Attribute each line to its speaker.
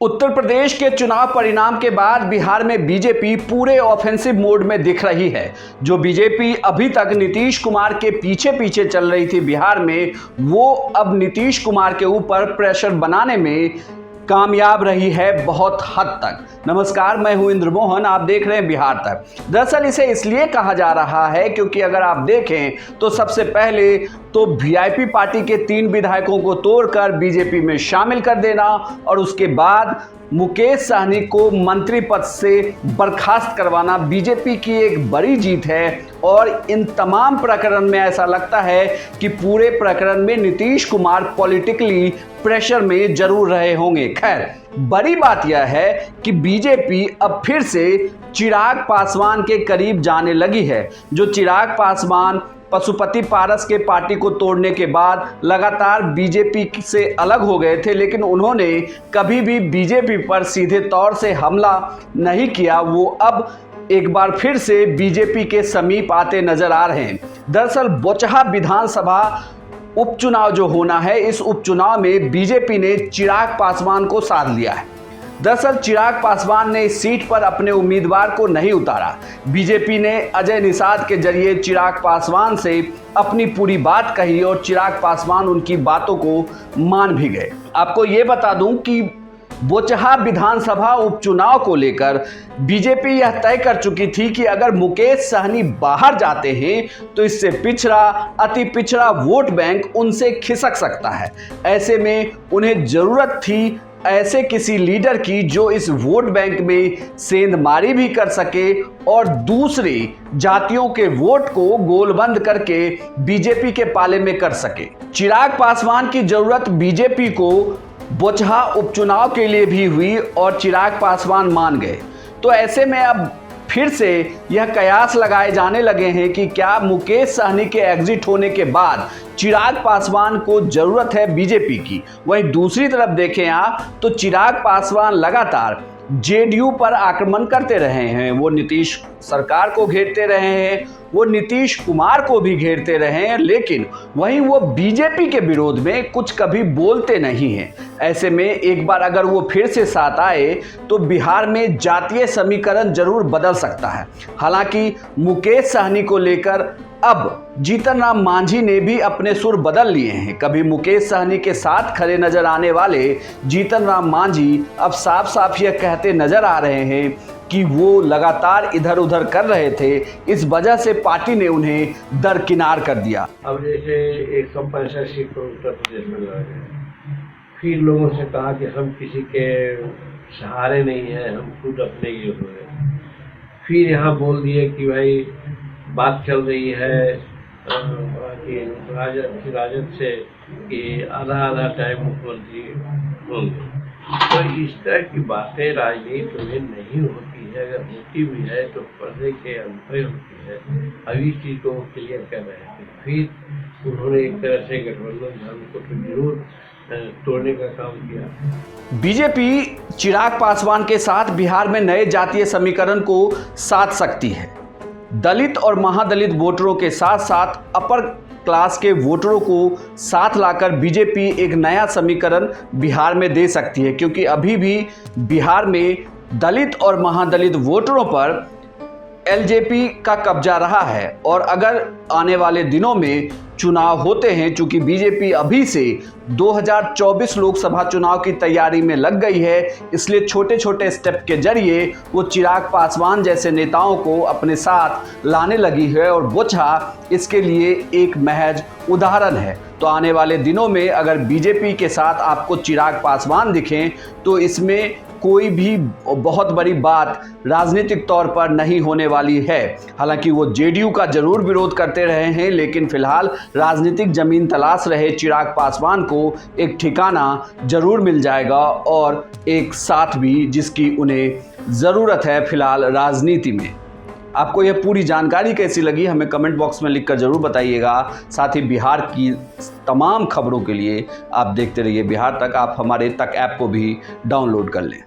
Speaker 1: उत्तर प्रदेश के चुनाव परिणाम के बाद बिहार में बीजेपी पूरे ऑफेंसिव मोड में दिख रही है। जो बीजेपी अभी तक नीतीश कुमार के पीछे पीछे चल रही थी बिहार में, वो अब नीतीश कुमार के ऊपर प्रेशर बनाने में कामयाब रही है बहुत हद तक। नमस्कार, मैं हूं इंद्र मोहन, आप देख रहे हैं बिहार तक। दरअसल इसे इसलिए कहा जा रहा है क्योंकि अगर आप देखें तो सबसे पहले तो वीआईपी पार्टी के 3 विधायकों को तोड़कर बीजेपी में शामिल कर देना और उसके बाद मुकेश सहनी को मंत्री पद से बर्खास्त करवाना बीजेपी की एक बड़ी जीत है। और इन तमाम प्रकरण में ऐसा लगता है कि पूरे प्रकरण में नीतीश कुमार पॉलिटिकली प्रेशर में जरूर रहे होंगे। खैर, बड़ी बात यह है कि बीजेपी अब फिर से चिराग पासवान के करीब जाने लगी है। जो चिराग पासवान पशुपति पारस के पार्टी को तोड़ने के बाद लगातार बीजेपी से अलग हो गए थे, लेकिन उन्होंने कभी भी बीजेपी पर सीधे तौर से हमला नहीं किया। वो अब एक बार फिर से बीजेपी के समीप आते नजर आ रहे हैं। दरअसल बोचहा विधानसभा उपचुनाव जो होना है, इस उपचुनाव में बीजेपी ने चिराग पासवान को साध लिया है। दरअसल चिराग पासवान ने इस सीट पर अपने उम्मीदवार को नहीं उतारा। बीजेपी ने अजय निषाद के जरिए चिराग पासवान से अपनी पूरी बात कही और चिराग पासवान उनकी बातों को मान भी गए। आपको ये बता दूं कि बोचहा विधानसभा उपचुनाव को लेकर बीजेपी यह तय कर चुकी थी कि अगर मुकेश सहनी बाहर जाते हैं तो इससे पिछड़ा, अति पिछड़ा वोट बैंक उनसे खिसक सकता है। ऐसे में उन्हें जरूरत थी ऐसे किसी लीडर की जो इस वोट बैंक में सेंधमारी भी कर सके और दूसरी जातियों के वोट को गोलबंद करके बीजेपी के पाले में कर सके। चिराग पासवान की जरूरत बीजेपी को बोचहा उपचुनाव के लिए भी हुई और चिराग पासवान मान गए। तो ऐसे में अब फिर से यह कयास लगाए जाने लगे हैं कि क्या मुकेश सहनी के एग्जिट होने के बाद चिराग पासवान को जरूरत है बीजेपी की। वहीं दूसरी तरफ देखें आप तो चिराग पासवान लगातार जेडीयू पर आक्रमण करते रहे हैं। वो नीतीश सरकार को घेरते रहे हैं, वो नीतीश कुमार को भी घेरते रहे हैं, लेकिन वहीं वो बीजेपी के विरोध में कुछ कभी बोलते नहीं हैं। ऐसे में एक बार अगर वो फिर से साथ आए तो बिहार में जातीय समीकरण जरूर बदल सकता है। हालांकि मुकेश सहनी को लेकर अब जीतन राम मांझी ने भी अपने सुर बदल लिए हैं। कभी मुकेश सहनी के साथ खड़े नजर आने वाले जीतन राम मांझी अब साफ साफ यह कहते नजर आ रहे हैं कि वो लगातार इधर उधर कर रहे थे, इस वजह से पार्टी ने उन्हें दरकिनार कर दिया।
Speaker 2: अब जैसे 165 सीट पर उत्तर प्रदेश में लड़ गए, फिर लोगों से कहा कि हम किसी के सहारे नहीं हैं, हम खुद अपने ये हो गए। फिर यहाँ बोल दिए कि भाई बात चल रही है कि राजद से कि आधा आधा टाइम मुख्यमंत्री होंगे। तो इस तरह की बातें राजनीति में नहीं होती है। अगर होती भी है तो पर्दे के अंदर होती है। अभी इस चीज को क्लियर कर रहे थे। फिर उन्होंने एक तरह से गठबंधन धर्म को तो जरूर तोड़ने का काम किया।
Speaker 1: बीजेपी चिराग पासवान के साथ बिहार में नए जातीय समीकरण को साध सकती है। दलित और महादलित वोटरों के साथ साथ अपर क्लास के वोटरों को साथ लाकर बीजेपी एक नया समीकरण बिहार में दे सकती है, क्योंकि अभी भी बिहार में दलित और महादलित वोटरों पर एलजेपी का कब्जा रहा है। और अगर आने वाले दिनों में चुनाव होते हैं, चूंकि बीजेपी अभी से 2024 लोकसभा चुनाव की तैयारी में लग गई है, इसलिए छोटे छोटे स्टेप के जरिए वो चिराग पासवान जैसे नेताओं को अपने साथ लाने लगी है और बोचहा इसके लिए एक महज उदाहरण है। तो आने वाले दिनों में अगर बीजेपी के साथ आपको चिराग पासवान दिखें तो इसमें कोई भी बहुत बड़ी बात राजनीतिक तौर पर नहीं होने वाली है। हालांकि वो जेडीयू का जरूर विरोध करते रहे हैं, लेकिन फिलहाल राजनीतिक जमीन तलाश रहे चिराग पासवान को एक ठिकाना जरूर मिल जाएगा और एक साथ भी जिसकी उन्हें ज़रूरत है फिलहाल राजनीति में। आपको यह पूरी जानकारी कैसी लगी हमें कमेंट बॉक्स में लिखकर जरूर बताइएगा। साथ ही बिहार की तमाम खबरों के लिए आप देखते रहिए बिहार तक। आप हमारे तक ऐप को भी डाउनलोड कर लें।